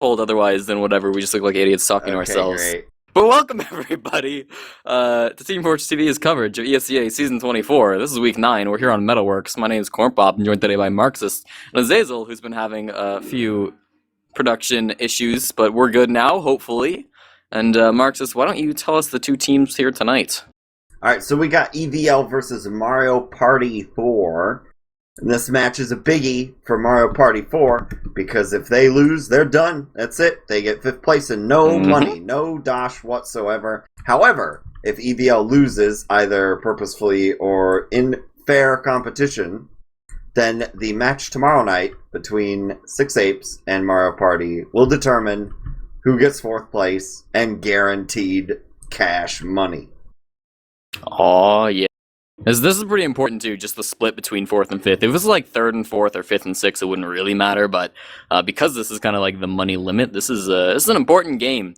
told otherwise, then whatever. We just look like idiots talking to ourselves. Great. But welcome everybody to Team Fortress TV's coverage of ESEA Season 24. This is Week 9. We're here on Metalworks. My name is Cornpop. I'm joined today by Marxist and Azazel, who's been having a few production issues, but we're good now, hopefully. And Marxist, why don't you tell us the two teams here tonight? Alright, so we got EVL versus Mario Party 4. And this match is a biggie for Mario Party 4, because if they lose, they're done. That's it. They get 5th place and no money, no dosh whatsoever. However, if EVL loses, either purposefully or in fair competition, then the match tomorrow night between Six Apes and Mario Party will determine who gets 4th place and guaranteed cash money. Oh yeah. This is pretty important too, just the split between 4th and 5th. If it was like 3rd and 4th or 5th and 6th, it wouldn't really matter, but because this is kind of like the money limit, this is an important game.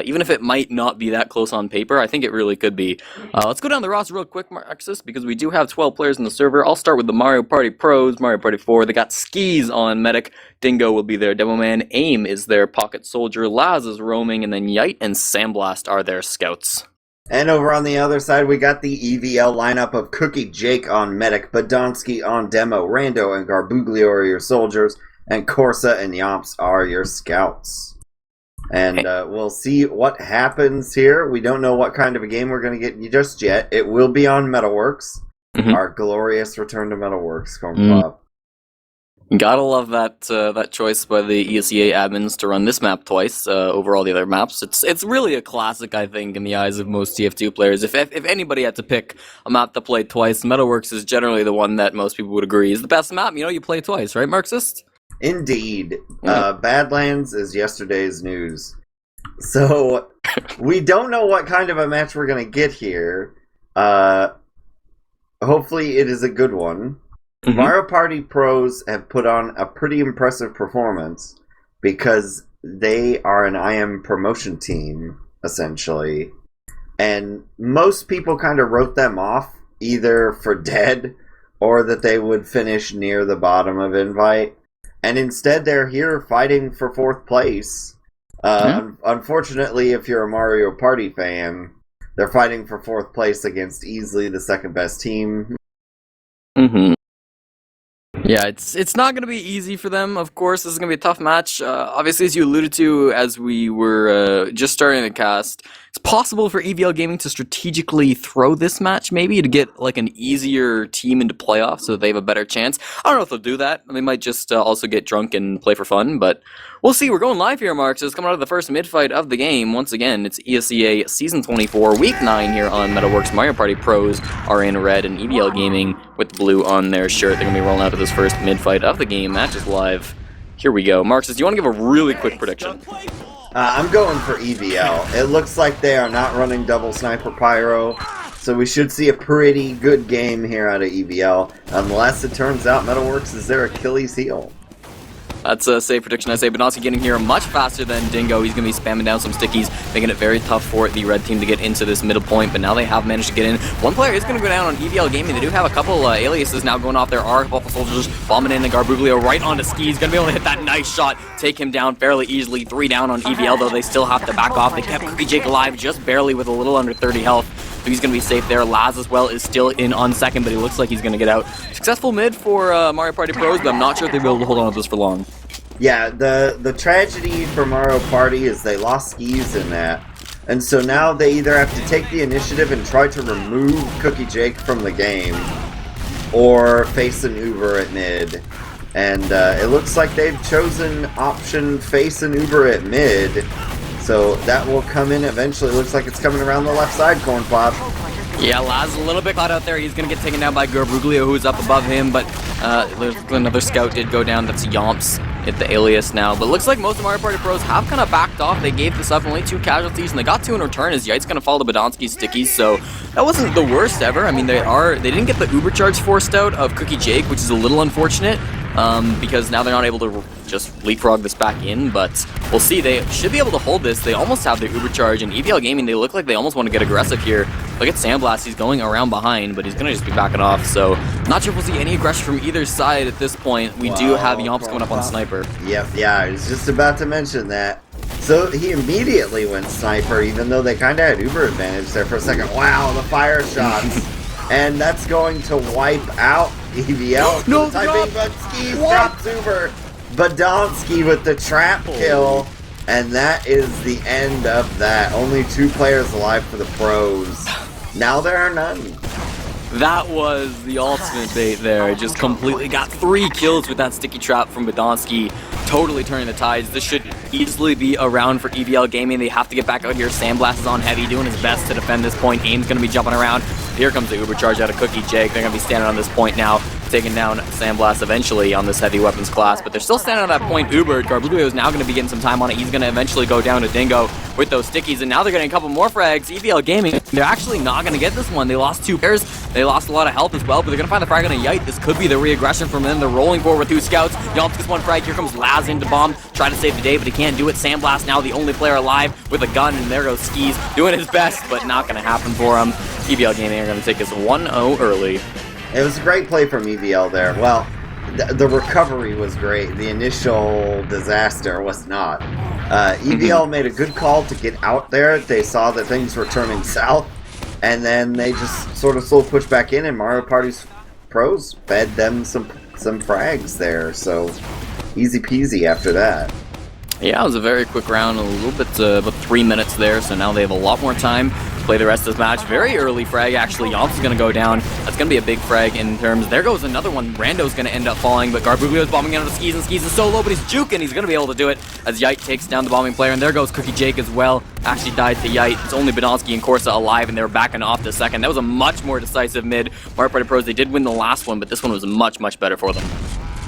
Even if it might not be that close on paper, I think it really could be. Let's go down the roster real quick, Marxist, because we do have 12 players in the server. I'll start with the Mario Party Pros, Mario Party 4. They got Skis on Medic, Dingo will be their Demoman, Aim is their Pocket Soldier, Laz is Roaming, and then Yite and Sandblast are their Scouts. And over on the other side, we got the EVL lineup of Cookie Jake on Medic, Badonsky on Demo, Rando and Garbuglio are your soldiers, and Corsa and Yomps are your scouts. And we'll see what happens here. We don't know what kind of a game we're going to get just yet. It will be on Metalworks. Our glorious return to Metalworks, Cornpop. Gotta love that choice by the ESEA admins to run this map twice over all the other maps. It's really a classic, I think, in the eyes of most TF2 players. If anybody had to pick a map to play twice, Metalworks is generally the one that most people would agree is the best map. You know, you play twice, right, Marxist? Indeed. Badlands is yesterday's news. So, we don't know what kind of a match we're going to get here. Hopefully it is a good one. Mario Party Pros have put on a pretty impressive performance because they are an IM promotion team, essentially. And most people kind of wrote them off, either for dead or that they would finish near the bottom of Invite. And instead they're here fighting for 4th place. Unfortunately, if you're a Mario Party fan, they're fighting for 4th place against easily the 2nd best team. Yeah, it's not going to be easy for them, of course. This is going to be a tough match. Obviously, as you alluded to as we were just starting the cast, it's possible for EVL Gaming to strategically throw this match, maybe, to get like an easier team into playoffs so that they have a better chance. I don't know if they'll do that. They might just also get drunk and play for fun, but we'll see. We're going live here, Marx. It's coming out of the first mid-fight of the game. Once again, it's ESEA Season 24, Week 9 here on Metalworks. Mario Party Pros are in red, and EVL Gaming with blue on their shirt. They're going to be rolling out to this first mid-fight of the game. Match is live. Here we go. Marxist, do you want to give a really quick prediction? I'm going for EVL. It looks like they are not running double Sniper Pyro, so we should see a pretty good game here out of EVL, unless it turns out Metalworks is their Achilles heel. That's a safe prediction. I say Badonsky getting here much faster than Dingo. He's going to be spamming down some stickies, making it very tough for the red team to get into this middle point, but now they have managed to get in. One player is going to go down on EVL Gaming. They do have a couple aliases now going off. There are a couple soldiers bombing in, and Garbuglio right onto Skis. Going to be able to hit that nice shot, take him down fairly easily. 3 down on EVL, though they still have to back off. They kept Cookie Jake alive just barely with a little under 30 health. So he's going to be safe there. Laz as well is still in on second, but he looks like he's going to get out. Successful mid for Mario Party Pros, but I'm not sure if they'll be able to hold on to this for long. Yeah, the tragedy for Mario Party is they lost Skis in that. And so now they either have to take the initiative and try to remove Cookie Jake from the game, or face an Uber at mid. And it looks like they've chosen option face an Uber at mid. So that will come in eventually. Looks like it's coming around the left side, Cornpop. Yeah, Laz a little bit caught out there. He's going to get taken down by Garbuglio, who's up above him, but another scout did go down. That's Yomps at the alias now. But looks like most of Mario Party Pros have kind of backed off. They gave this up, only 2 casualties, and they got 2 in return as Yite's going to follow the Badonsky stickies, so that wasn't the worst ever. I mean, they didn't get the Uber charge forced out of Cookie Jake, which is a little unfortunate. because now they're not able to just leapfrog this back in, but we'll see. They should be able to hold this. They almost have the Uber charge, and EVL Gaming, they look like they almost want to get aggressive here. Look at Sandblast, he's going around behind, but he's going to just be backing off, so not sure if we'll see any aggression from either side at this point. We do have Yomps going up on Sniper. Yep, yeah, I was just about to mention that. So he immediately went Sniper, even though they kind of had Uber advantage there for a second. Wow, the fire shots. And that's going to wipe out EVL. No, but Skis drops Uber. Badonsky with the trap kill. And that is the end of that. Only 2 players alive for the pros. Now there are none. That was the ultimate bait there. Just completely got 3 kills with that sticky trap from Badonsky. Totally turning the tides. This should easily be a round for EVL Gaming. They have to get back out here. Sandblast is on heavy, doing his best to defend this point. Aim's going to be jumping around. Here comes the Uber charge out of Cookie Jake. They're going to be standing on this point now, taking down Sandblast eventually on this heavy weapons class, but they're still standing on that point. Uber, Garbuglio is now going to be getting some time on it. He's going to eventually go down to Dingo with those stickies, and now they're getting a couple more frags. EVL Gaming, they're actually not going to get this one. They lost 2 pairs. They lost a lot of health as well, but they're going to find the frag on a Yite. This could be the re-aggression from them. They're rolling forward with 2 scouts. Yomps gets 1 frag. Here comes Laz into bomb, try to save the day, but he can't do it. Sandblast now the only player alive with a gun, and there goes Skis doing his best, but not going to happen for him. EVL Gaming are going to take this 1-0 early. It was a great play from EVL there. Well, the recovery was great. The initial disaster was not. EVL made a good call to get out there. They saw that things were turning south, and then they just sort of slow pushed back in, and Mario Party's pros fed them some frags there. So easy peasy after that. Yeah, it was a very quick round, a little bit, about 3 minutes there, so now they have a lot more time to play the rest of this match. Very early frag, actually. Yomps is going to go down. That's going to be a big frag in terms. There goes another one. Rando's going to end up falling, but Garbuglio's bombing out of the Skis, and Skis is so low, but he's juking. He's going to be able to do it as Yite takes down the bombing player, and there goes Cookie Jake as well. Actually died to Yite. It's only Badonsky and Corsa alive, and they were backing off the second. That was a much more decisive mid. Mario Party Pros, they did win the last one, but this one was much, much better for them.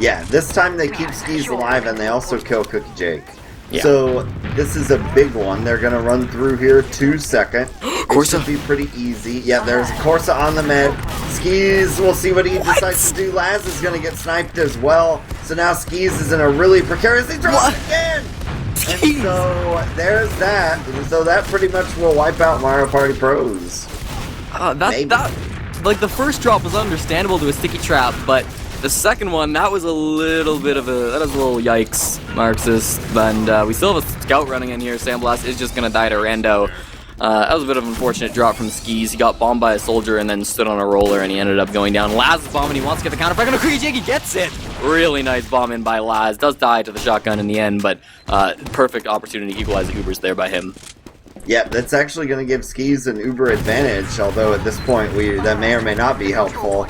Yeah, this time they keep Skis alive, and they also kill Cookie Jake. Yeah. So this is a big one. They're going to run through here 2 seconds. Corsa. It should be pretty easy. Yeah, there's Corsa on the med. Skis, we'll see what he decides to do. Laz is going to get sniped as well. So now Skis is in a really precarious... He drops again! And so there's that. So that pretty much will wipe out Mario Party Pros. Like, the first drop was understandable to a sticky trap, but the second one, that was a little bit of that was a little yikes, Marxist. And we still have a scout running in here. Sandblast is just going to die to Rando. That was a bit of an unfortunate drop from Skis. He got bombed by a soldier and then stood on a roller, and he ended up going down. Laz is bombing. He wants to get the counter back on a Cookie Jake. He gets it. Really nice bomb in by Laz. Does die to the shotgun in the end, but perfect opportunity to equalize the Ubers there by him. Yeah, that's actually going to give Skis an Uber advantage, although at this point that may or may not be helpful.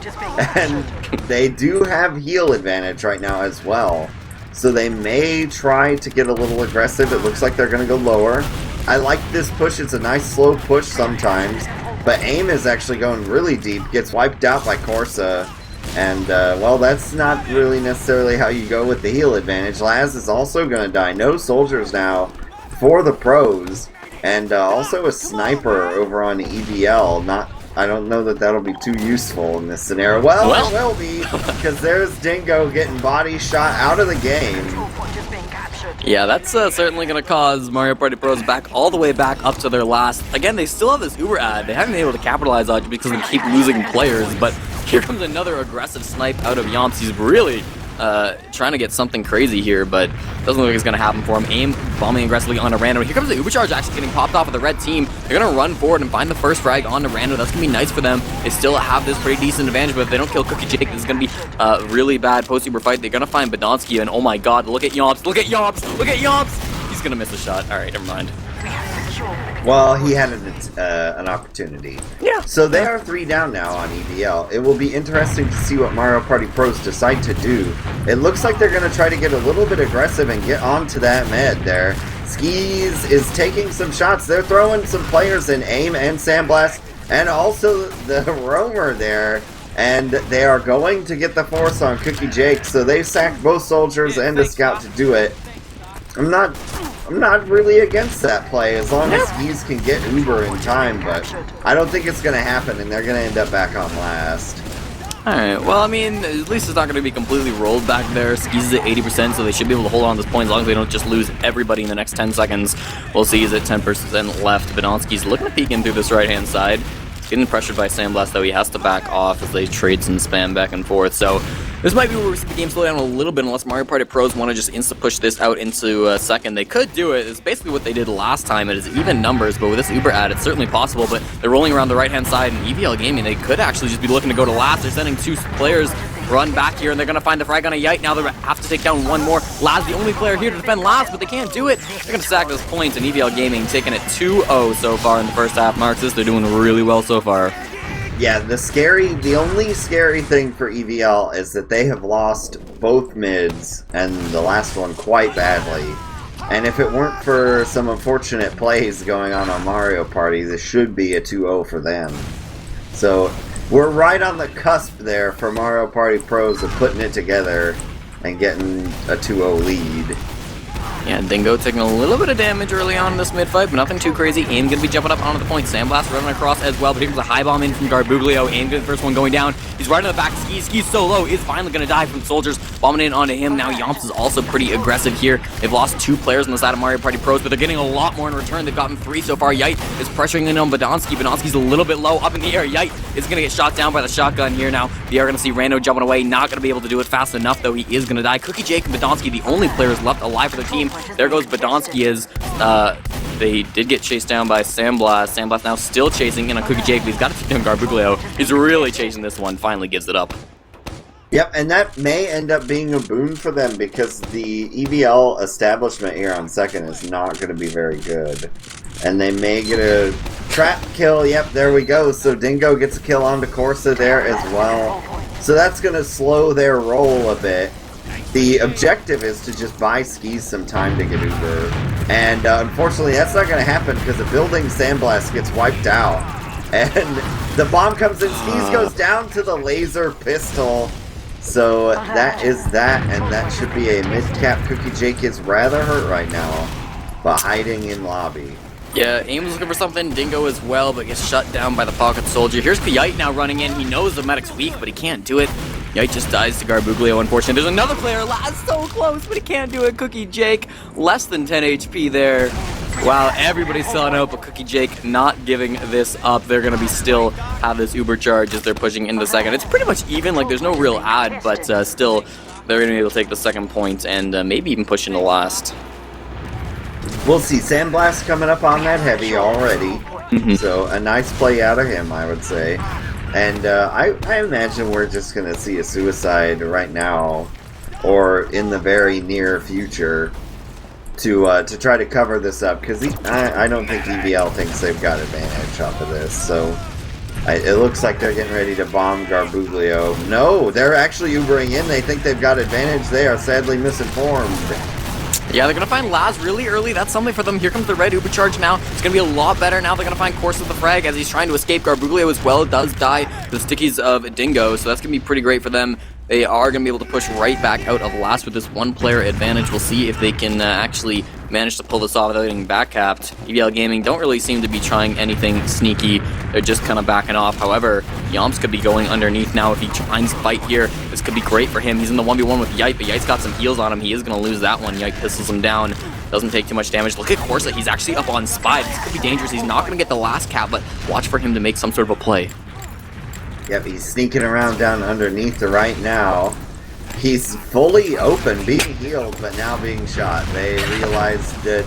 And they do have heal advantage right now as well. So they may try to get a little aggressive. It looks like they're going to go lower. I like this push. It's a nice slow push sometimes. But aim is actually going really deep. Gets wiped out by Corsa. And, well, that's not really necessarily how you go with the heal advantage. Laz is also going to die. No soldiers now for the pros. And also a sniper over on EVL. I don't know that that'll be too useful in this scenario. Well, it will be, because there's Dingo getting body shot out of the game. Yeah, that's certainly going to cause Mario Party Pros back all the way back up to their last. Again, they still have this Uber ad. They haven't been able to capitalize on it because they keep losing players. But here comes another aggressive snipe out of Yomps. He's really trying to get something crazy here, but doesn't look like it's going to happen for him. Aim bombing aggressively onto Rando. Here comes the Uber charge actually getting popped off of the red team. They're going to run forward and find the first frag onto Rando. That's going to be nice for them. They still have this pretty decent advantage, but if they don't kill Cookie Jake, this is going to be a really bad post-Uber fight. They're going to find Badonsky, and oh my god, look at Yomps. Look at Yomps. Look at Yomps. He's going to miss a shot. All right, never mind. Well, he had an opportunity. Yeah. So they are 3 down now on EVL. It will be interesting to see what Mario Party Pros decide to do. It looks like they're going to try to get a little bit aggressive and get onto that med there. Skis is taking some shots. They're throwing some players in Aim and Sandblast, and also the Roamer there. And they are going to get the force on Cookie Jake, so they sacked both soldiers and a scout to do it. I'm not really against that play as long as Skis can get Uber in time, but I don't think it's going to happen, and they're going to end up back on last. Alright, well, I mean, at least it's not going to be completely rolled back there. Skis is at 80%, so they should be able to hold on to this point as long as they don't just lose everybody in the next 10 seconds. We'll see he's at 10% left. Badonsky's looking to peek in through this right-hand side. He's getting pressured by Sandblast, though. He has to back off as they trade some spam back and forth. So this might be where we see the game slow down a little bit unless Mario Party Pros want to just insta-push this out into second. They could do it. It's basically what they did last time. It is even numbers, but with this Uber ad, it's certainly possible. But they're rolling around the right-hand side, and EVL Gaming, they could actually just be looking to go to last. They're sending 2 players run back here, and they're going to find the frag on a Yite. Now they have to take down 1 more. Laz, the only player here to defend Laz, but they can't do it. They're going to sack this point, and EVL Gaming taking it 2-0 so far in the first half. Marxist, they're doing really well so far. Yeah, the only scary thing for EVL is that they have lost both mids, and the last one quite badly. And if it weren't for some unfortunate plays going on Mario Party, this should be a 2-0 for them. So we're right on the cusp there for Mario Party Pros of putting it together and getting a 2-0 lead. Yeah, Dingo taking a little bit of damage early on in this mid-fight, but nothing too crazy. Aim going to be jumping up onto the point. Sandblast running across as well, but here comes a high bomb in from Garbuglio. Aim getting the first one going down. He's right on the back. Ski's so low. Is finally going to die from soldiers. Bombing in onto him. Now Yomps is also pretty aggressive here. They've lost 2 players on the side of Mario Party Pros, but they're getting a lot more in return. They've gotten 3 so far. Yite is pressuring in on Badonsky. Badonsky's a little bit low up in the air. Yite is going to get shot down by the shotgun here now. We are going to see Rando jumping away. Not going to be able to do it fast enough, though. He is going to die. Cookie Jake and Badonsky, the only players left alive for the team. There goes Badonsky. They did get chased down by Sandblast. Sandblast now still chasing in on Cookie Jake, but he's got to take down Garbuglio. He's really chasing this one, finally gives it up. Yep, and that may end up being a boon for them because the EVL establishment here on second is not going to be very good. And they may get a trap kill. Yep, there we go. So Dingo gets a kill onto Corsa there as well. So that's going to slow their roll a bit. The objective is to just buy Skis some time to get Uber. And unfortunately, that's not going to happen because the building Sandblast gets wiped out. And the bomb comes in. Skis goes down to the laser pistol. So that is that, and that should be a mid-cap. Cookie Jake is rather hurt right now, but hiding in lobby. Yeah, Aim was looking for something, Dingo as well, but gets shut down by the Pocket Soldier. Here's Yite now running in. He knows the medic's weak, but he can't do it. Yite just dies to Garbuglio, unfortunately. There's another player, Last so close, but he can't do it. Cookie Jake, less than 10 HP there. Wow, everybody's selling out, but Cookie Jake not giving this up. They're going to be still have this Uber charge as they're pushing into the second. It's pretty much even, like there's no real ad, but still, they're going to be able to take the second point and maybe even push into last. We'll see. Sandblast coming up on that heavy already. So a nice play out of him, I would say. And I imagine we're just going to see a suicide right now or in the very near future to try to cover this up, because I don't think EVL thinks they've got advantage off of this. So it looks like they're getting ready to bomb Garbuglio. No, they're actually Ubering in. They think they've got advantage. They are sadly misinformed. Yeah, they're going to find Laz really early. That's something for them. Here comes the red Uber charge now. It's going to be a lot better now. They're going to find Course with the frag as he's trying to escape. Garbuglio as well does die to the stickies of Dingo, so that's going to be pretty great for them. They are going to be able to push right back out of last with this 1-player advantage. We'll see if they can actually manage to pull this off without getting back-capped. EVL Gaming don't really seem to be trying anything sneaky. They're just kind of backing off. However, Yomps could be going underneath now if he tries to fight here. This could be great for him. He's in the 1v1 with Yite, but Yite's got some heals on him. He is going to lose that one. Yite pistols him down. Doesn't take too much damage. Look at Corsa. He's actually up on Spy. This could be dangerous. He's not going to get the last cap, but watch for him to make some sort of a play. Yep, he's sneaking around down underneath the right now. He's fully open, being healed, but now being shot. They realized it,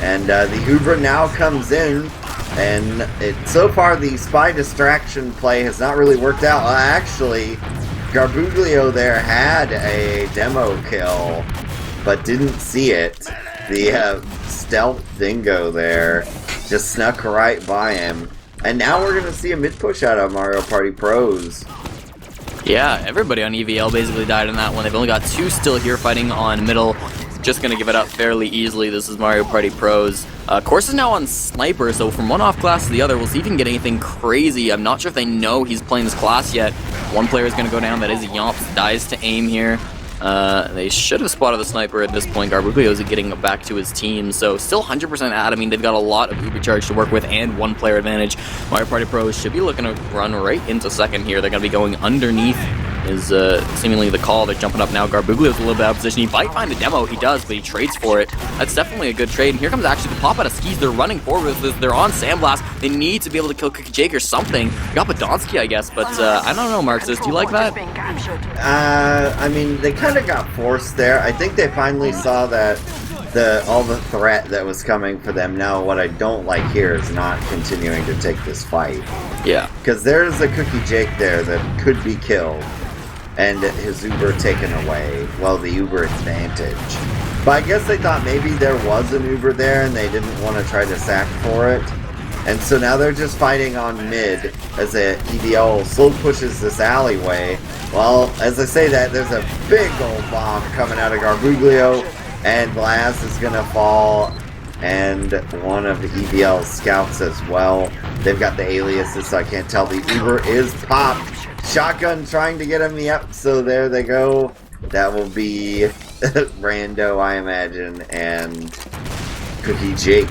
and the Uber now comes in, and so far the spy distraction play has not really worked out. Actually, Garbuglio there had a demo kill, but didn't see it. The stealth Dingo there just snuck right by him. And now we're going to see a mid-push out of Mario Party Pros. Yeah, everybody on EVL basically died in that one. They've only got 2 still here fighting on middle. Just going to give it up fairly easily. This is Mario Party Pros. Course is now on Sniper, so from one off class to the other, we'll see if he can get anything crazy. I'm not sure if they know he's playing this class yet. 1 player is going to go down. That is Yomps. Dies to Aim here. They should have spotted the sniper at this point. Garbuglio's getting back to his team, so still 100% at. I mean, they've got a lot of Uber charge to work with and one player advantage. Mario Party Pros should be looking to run right into second here. They're going to be going underneath is seemingly the call. They're jumping up now. Garbuglio's a little bit out of position. He might find the demo. He does, but he trades for it. That's definitely a good trade. And here comes actually the pop out of skis. They're running forward with this. They're on Sandblast. They need to be able to kill Cookie Jake or something. They got Podonsky, I guess, but I don't know, Marxist. Do you like that? I mean, they kind of got forced there. I think they finally saw that all the threat that was coming for them. Now, what I don't like here is not continuing to take this fight. Yeah. Because there's a Cookie Jake there that could be killed, and his Uber taken away. Well, the Uber advantage. But I guess they thought maybe there was an Uber there, and they didn't want to try to sack for it. And so now they're just fighting on mid as a EVL slow pushes this alleyway. Well, as I say that, there's a big old bomb coming out of Garbuglio, and Laz is going to fall, and one of the EVL scouts as well. They've got the aliases, so I can't tell. The Uber is popped. Shotgun trying to get him, yep, so there they go. That will be Rando, I imagine, and Cookie Jake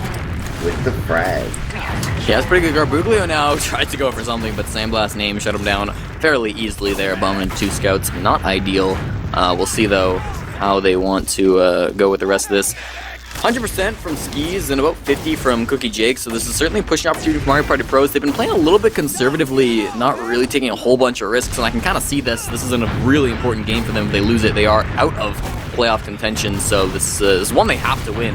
with the frag. Yeah, it's pretty good. Garbuglio now tried to go for something, but Sandblast's name shut him down fairly easily there, bumming two scouts. Not ideal. We'll see, though, how they want to go with the rest of this. 100% from Skis and about 50 from Cookie Jake, so this is certainly a pushing opportunity for Mario Party Pros. They've been playing a little bit conservatively, not really taking a whole bunch of risks, and I can kind of see this. This is a really important game for them. If they lose it, they are out of playoff contention, so this is one they have to win.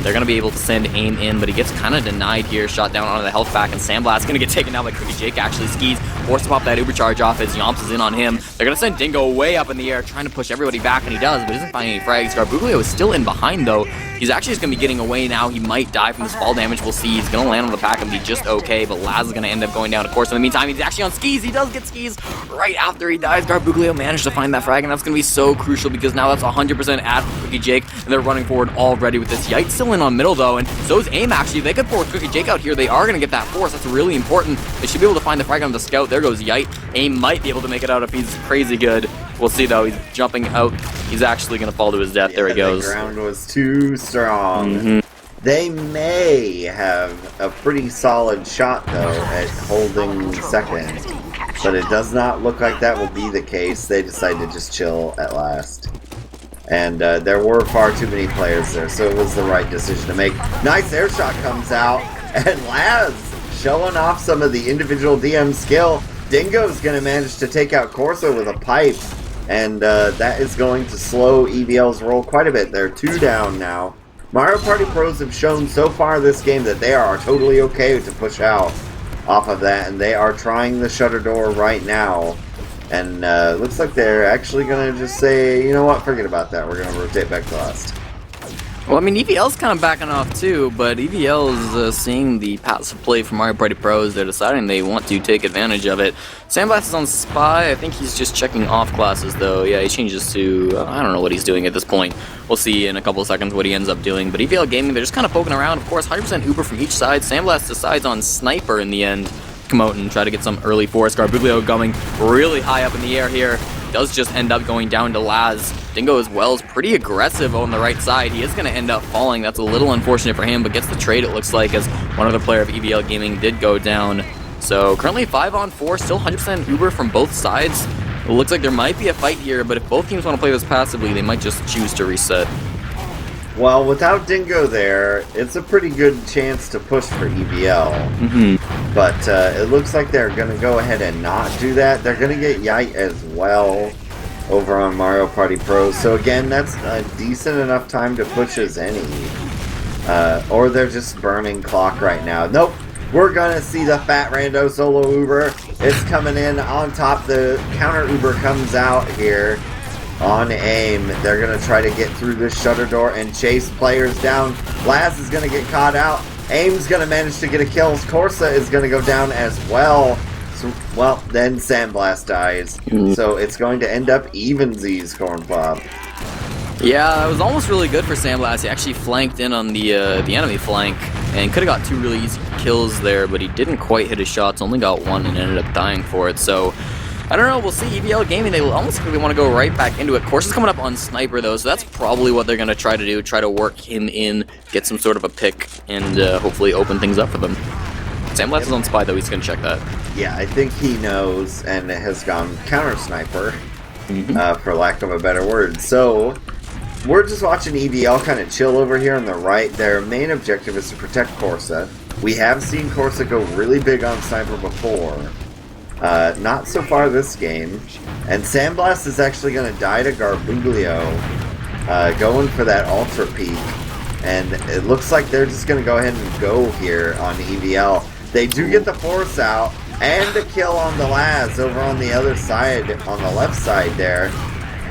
They're going to be able to send AIM in, but he gets kind of denied here. Shot down onto the health pack, and Sandblast's going to get taken down by Cookie Jake. Actually, Skis forced to pop that Uber charge off as Yomps is in on him. They're going to send Dingo way up in the air, trying to push everybody back, and he does, but he doesn't find any frags. Garbuglio is still in behind, though. He's actually just going to be getting away now. He might die from this fall damage. We'll see. He's going to land on the pack and be just okay, but Laz is going to end up going down. Of course, in the meantime, he's actually on Skis. He does get Skis right after he dies. Garbuglio managed to find that frag, and that's going to be so crucial because now that's 100% at Cookie Jake, and they're running forward already with this. Yite still in on middle, though, and so is AIM, actually. If they could force Cookie Jake out here, they are going to get that force. That's really important. They should be able to find the frag on the scout. There goes Yite. AIM might be able to make it out if he's crazy good. We'll see, though. He's jumping out. He's actually going to fall to his death. There he goes. The ground was too strong. They may have a pretty solid shot, though, at holding second. But it does not look like that will be the case. They decided to just chill at last. And there were far too many players there, so it was the right decision to make. Nice air shot comes out, and Laz showing off some of the individual DM skill. Dingo's going to manage to take out Corso with a pipe, and that is going to slow EVL's roll quite a bit. They're 2 down now. Mario Party Pros have shown so far this game that they are totally okay to push out off of that, and they are trying the shutter door right now. And looks like they're actually going to just say, you know what, forget about that. We're going to rotate back to last. Well, I mean, EVL's kind of backing off too, but EVL is seeing the passive play from Mario Party Pros. They're deciding they want to take advantage of it. Sandblast is on Spy. I think he's just checking off classes, though. Yeah, he changes to, I don't know what he's doing at this point. We'll see in a couple of seconds what he ends up doing. But EVL Gaming, they're just kind of poking around. Of course, 100% Uber from each side. Sandblast decides on Sniper in the end. Come out and try to get some early force. Garbuglio going really high up in the air here. Does just end up going down to Laz. Dingo as well is pretty aggressive on the right side. He is going to end up falling. That's a little unfortunate for him, but gets the trade, it looks like, as one other player of EVL Gaming did go down. So currently 5-on-4, still 100% Uber from both sides. It looks like there might be a fight here, but if both teams want to play this passively, they might just choose to reset. Well, without Dingo there, it's a pretty good chance to push for EVL. But it looks like they're going to go ahead and not do that. They're going to get Yite as well over on Mario Party Pros. So again, that's a decent enough time to push as any. Or they're just burning clock right now. Nope. We're going to see the Fat Rando solo Uber. It's coming in on top. The counter Uber comes out here. On AIM, they're going to try to get through this shutter door and chase players down. Laz is going to get caught out. AIM's going to manage to get a kill. Corsa is going to go down as well. So, well, then Sandblast dies. So it's going to end up evensies, Cornpop. Yeah, it was almost really good for Sandblast. He actually flanked in on the enemy flank and could have got 2 really easy kills there, but he didn't quite hit his shots. Only got 1 and ended up dying for it. So I don't know, we'll see. EVL Gaming, they almost really want to go right back into it. Course is coming up on Sniper, though, so that's probably what they're going to try to do, try to work him in, get some sort of a pick, and hopefully open things up for them. Sam Blast is on Spy, though, he's going to check that. Yeah, I think he knows and has gone counter-sniper, for lack of a better word. So, we're just watching EVL kind of chill over here on the right. Their main objective is to protect Corsa. We have seen Corsa go really big on Sniper before. Not so far this game. And Sandblast is actually going to die to Garbuglio, going for that Ultra Peak. And it looks like they're just going to go ahead and go here on EVL. They do get the Force out, and a kill on the Laz over on the other side, on the left side there.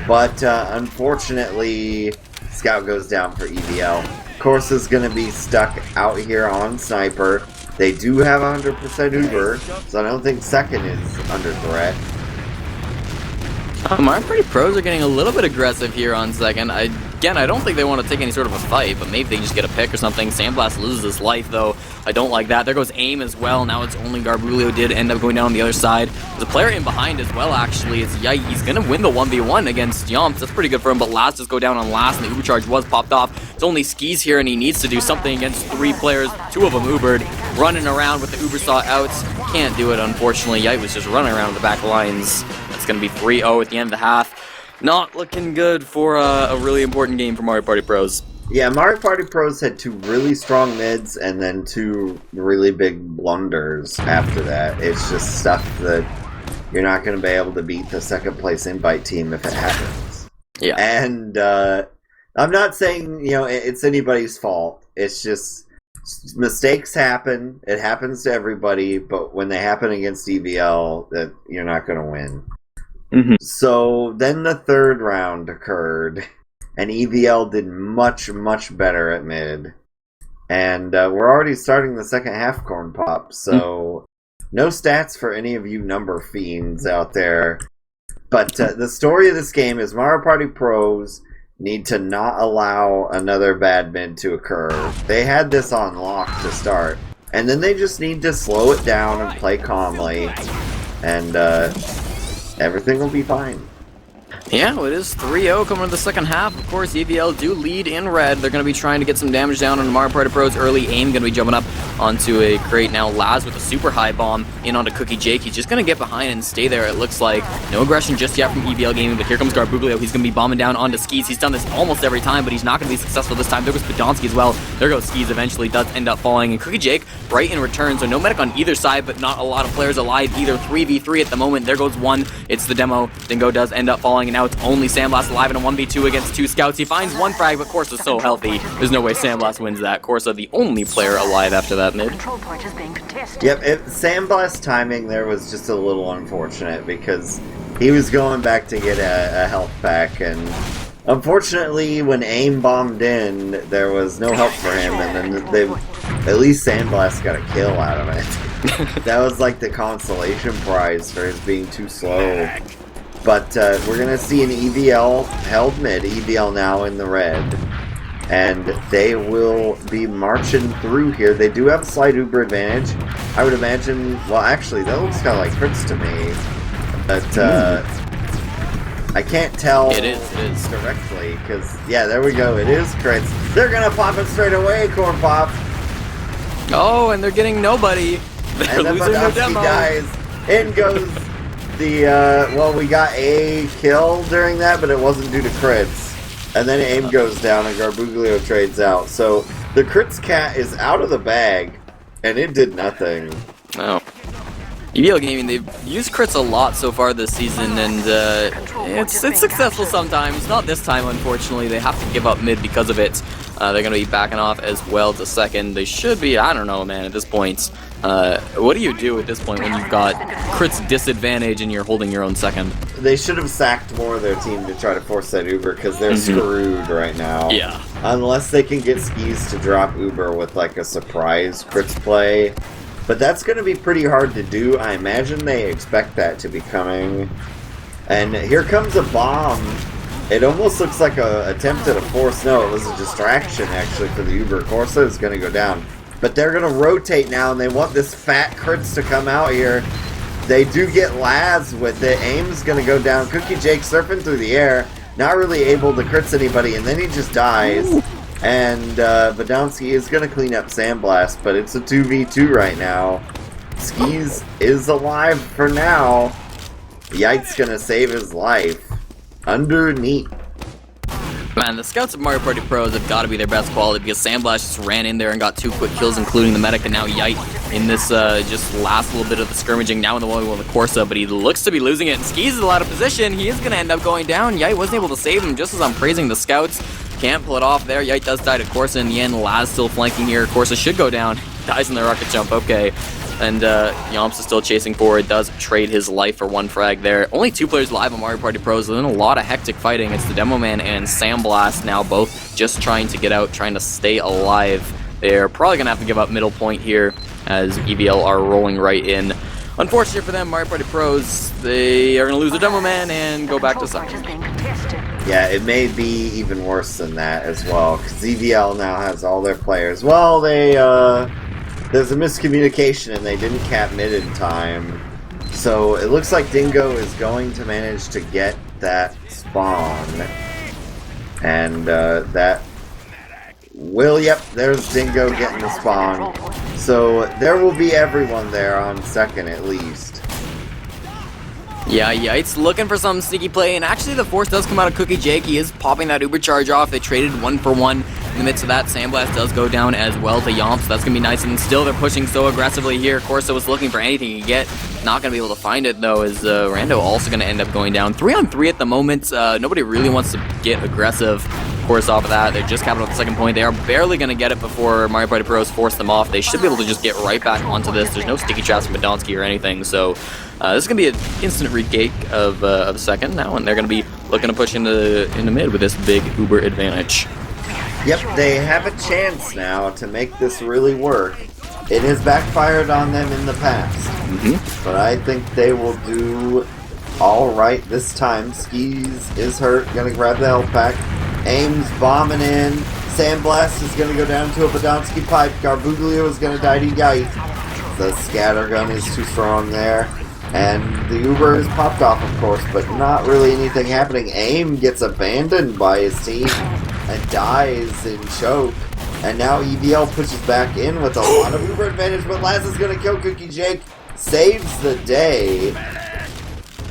But unfortunately, Scout goes down for EVL. Corsa's going to be stuck out here on Sniper. They do have 100% Uber, so I don't think second is under threat. Our Party Pros are getting a little bit aggressive here on second. Again, I don't think they want to take any sort of a fight, but maybe they just get a pick or something. Sandblast loses his life, though. I don't like that. There goes Aim as well. Now it's only Garbuglio did end up going down on the other side. There's a player in behind as well, actually. It's Yite. He's going to win the 1v1 against Yomps. That's pretty good for him, but Last does go down on Last, and the Uber charge was popped off. It's only Skis here, and he needs to do something against 3 players. 2 of them Ubered, running around with the Uber saw outs. Can't do it, unfortunately. Yite was just running around the back lines. That's going to be 3-0 at the end of the half. Not looking good for a really important game for Mario Party Pros. Yeah, Mario Party Pros had 2 really strong mids and then 2 really big blunders after that. It's just stuff that you're not going to be able to beat the second place invite team if it happens. Yeah. And I'm not saying, it's anybody's fault. It's just mistakes happen. It happens to everybody, but when they happen against EVL, that you're not going to win. So then the third round occurred, and EVL did much, much better at mid. And we're already starting the second half, Cornpop, so no stats for any of you number fiends out there. But the story of this game is Mario Party Pros need to not allow another bad mid to occur. They had this on lock to start, and then they just need to slow it down and play calmly, and everything will be fine. Yeah, well, it is 3-0 coming into the second half. Of course, EVL do lead in red. They're going to be trying to get some damage down on Mario Party Pros early. Aim going to be jumping up onto a crate now. Laz with a super high bomb in onto Cookie Jake. He's just going to get behind and stay there, it looks like. No aggression just yet from EVL Gaming, but here comes Garbuglio. He's going to be bombing down onto Skis. He's done this almost every time, but he's not going to be successful this time. There goes Podonsky as well. There goes Skis. Eventually does end up falling. And Cookie Jake right in return. So no medic on either side, but not a lot of players alive either. 3v3 at the moment. There goes one. It's the demo. Dingo does end up falling, and now it's only Sandblast alive in a 1v2 against 2 scouts. He finds 1 frag, but Corsa's so healthy. There's no way Sandblast wins that. Corsa, the only player alive after that mid. Yep, Sandblast timing there was just a little unfortunate because he was going back to get a health pack, and unfortunately when Aim bombed in, there was no help for him, and then at least Sandblast got a kill out of it. That was like the consolation prize for his being too slow. But we're going to see an EVL held mid, EVL now in the red. And they will be marching through here. They do have a slight Uber advantage. I would imagine, well actually that looks kind of like crits to me. But I can't tell it is directly, because yeah, there we go, it is crits. They're going to pop it straight away, Cornpop. Oh, and they're getting nobody. They're losing their demo. Dies. In goes the, well, we got a kill during that, but it wasn't due to crits. And then Aim goes down and Garbuglio trades out. So the crits cat is out of the bag, and it did nothing. Oh. EVL Gaming, they've used crits a lot so far this season, and it's successful sometimes. Not this time, unfortunately. They have to give up mid because of it. They're going to be backing off as well to second. They should be, I don't know, man, at this point. What do you do at this point when you've got crits disadvantage and you're holding your own second? They should have sacked more of their team to try to force that Uber, because they're screwed right now. Yeah. Unless they can get Skis to drop Uber with like a surprise crits play. But that's going to be pretty hard to do. I imagine they expect that to be coming. And here comes a bomb. It almost looks like an attempt at a force. No, it was a distraction, actually, for the Uber. Corsa is going to go down. But they're going to rotate now, and they want this fat crits to come out here. they do get Laz with it. Aim's gonna go down. Cookie Jake surfing through the air, not really able to crit anybody, and then he just dies. Ooh. And Badonsky is gonna clean up Sandblast, but it's a 2v2 right now. Skis is alive for now. Yite's gonna save his life. Underneath. Man, the scouts of Mario Party Pros have got to be their best quality because Sandblast just ran in there and got 2 quick kills, including the medic, and now Yite in this just last little bit of the skirmishing, now in the 1v1 with Corsa, but he looks to be losing it, and Skis is out of position. He is going to end up going down. Yite wasn't able to save him just as I'm praising the scouts. Can't pull it off there. Yite does die to Corsa in the end. Laz still flanking here. Corsa should go down. Dies in the rocket jump. Okay. And Yomps is still chasing forward, does trade his life for 1 frag there. Only 2 players live on Mario Party Pros, and a lot of hectic fighting. It's the Demo Man and Sandblast now, both just trying to get out, trying to stay alive. They're probably going to have to give up middle point here, as EVL are rolling right in. Unfortunate for them, Mario Party Pros, they are going to lose their Demo Man and go back to second. Yeah, it may be even worse than that as well, because EVL now has all their players. Well, there's a miscommunication and they didn't cap mid in time. So it looks like Dingo is going to manage to get that spawn. And that will, yep, there's Dingo getting the spawn. So there will be everyone there on second at least. Yeah, Yite's looking for some sneaky play, and actually the force does come out of Cookie Jake. He is popping that uber charge off. They traded 1 for 1. In the midst of that, Sandblast does go down as well to Yomp, so that's going to be nice, and still they're pushing so aggressively here. Corsa was looking for anything he could get. Not going to be able to find it, though, as Rando also going to end up going down. 3-on-3 at the moment. Nobody really wants to get aggressive. Of course, off of that, they're just capping off the second point. They are barely going to get it before Mario Party Pros force them off. They should be able to just get right back onto this. There's no sticky traps from Badonsky or anything, so this is going to be an instant retake of second now, and they're going to be looking to push into mid with this big uber advantage. Yep, they have a chance now to make this really work. It has backfired on them in the past, but I think they will do alright this time. Skis is hurt, gonna grab the health pack. Aim's bombing in. Sandblast is gonna go down to a Badonsky pipe. Garbuglio is gonna die to Yite. The scatter gun is too strong there. And the Uber is popped off, of course, but not really anything happening. Aim gets abandoned by his team and dies in choke. And now EVL pushes back in with a lot of Uber advantage, but Laz is going to kill Cookie Jake. Saves the day.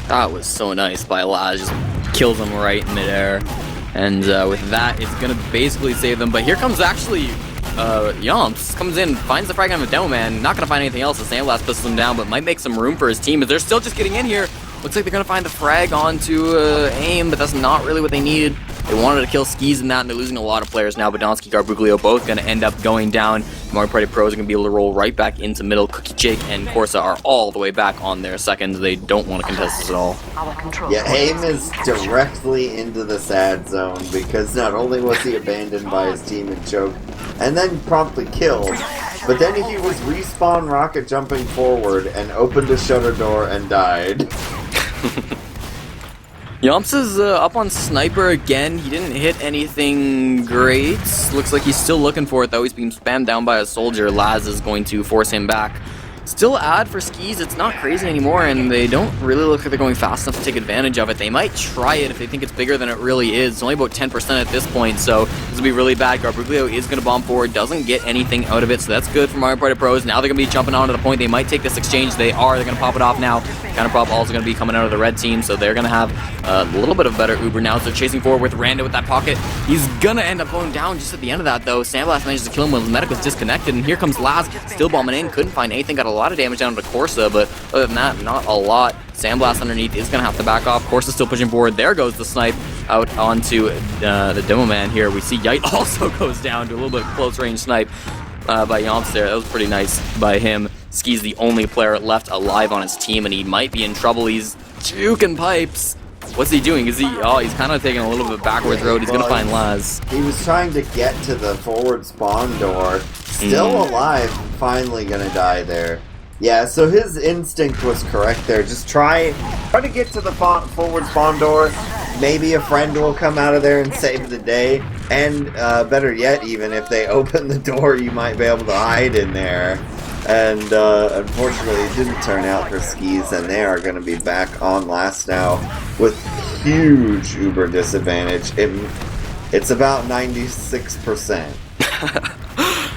That was so nice by Laz. Just kills him right in midair. And with that, it's going to basically save them. But here comes actually Yomps. Comes in, finds the frag on the Demo Man. Not going to find anything else. The Sandblast pistols him down, but might make some room for his team. But they're still just getting in here. Looks like they're going to find the frag onto Aim, but that's not really what they needed. They wanted to kill Skis in that, and they're losing a lot of players now. Badonsky, Garbuglio both going to end up going down. Mario Party Pros are going to be able to roll right back into middle. Cookie Jake and Corsa are all the way back on their seconds. They don't want to contest this at all. Yeah, Aim is directly into the sad zone because not only was he abandoned by his team and choked, and then promptly killed, but then he was respawn rocket jumping forward and opened a shutter door and died. Yomps is up on Sniper again. He didn't hit anything great. Looks like he's still looking for it, though. He's being spammed down by a soldier. Laz is going to force him back. Still ad for Skis. It's not crazy anymore, and they don't really look like they're going fast enough to take advantage of it. They might try it if they think it's bigger than it really is. It's only about 10% at this point, so this will be really bad. Garbuglio is going to bomb forward, doesn't get anything out of it, so that's good for Mario Party Pros. Now they're going to be jumping onto the point. They might take this exchange. They are. They're going to pop it off now. Counterpop also going to be coming out of the red team, so they're going to have a little bit of better Uber now. So they're chasing forward with Rando with that pocket. He's going to end up going down just at the end of that, though. Sandblast manages to kill him when his medic was disconnected, and here comes Laz, still bombing in. Couldn't find anything. Got a lot of damage down to Corsa, but other than that, not a lot. Sandblast underneath is going to have to back off. Corsa's still pushing forward. There goes the snipe out onto the Demo Man here. We see Yite also goes down to a little bit of close range snipe by Yomps there. That was pretty nice by him. Ski's the only player left alive on his team, and he might be in trouble. He's juking pipes. What's he doing? Is he? Oh, he's kind of taking a little bit backwards road. He's going to find Laz. He was trying to get to the forward spawn door. Still alive. Finally going to die there. Yeah, so his instinct was correct there. Just try to get to the forward spawn door. Maybe a friend will come out of there and save the day. And better yet, even if they open the door, you might be able to hide in there. And unfortunately, it didn't turn out for Skis, and they are going to be back on last now with huge Uber disadvantage. It's about 96%.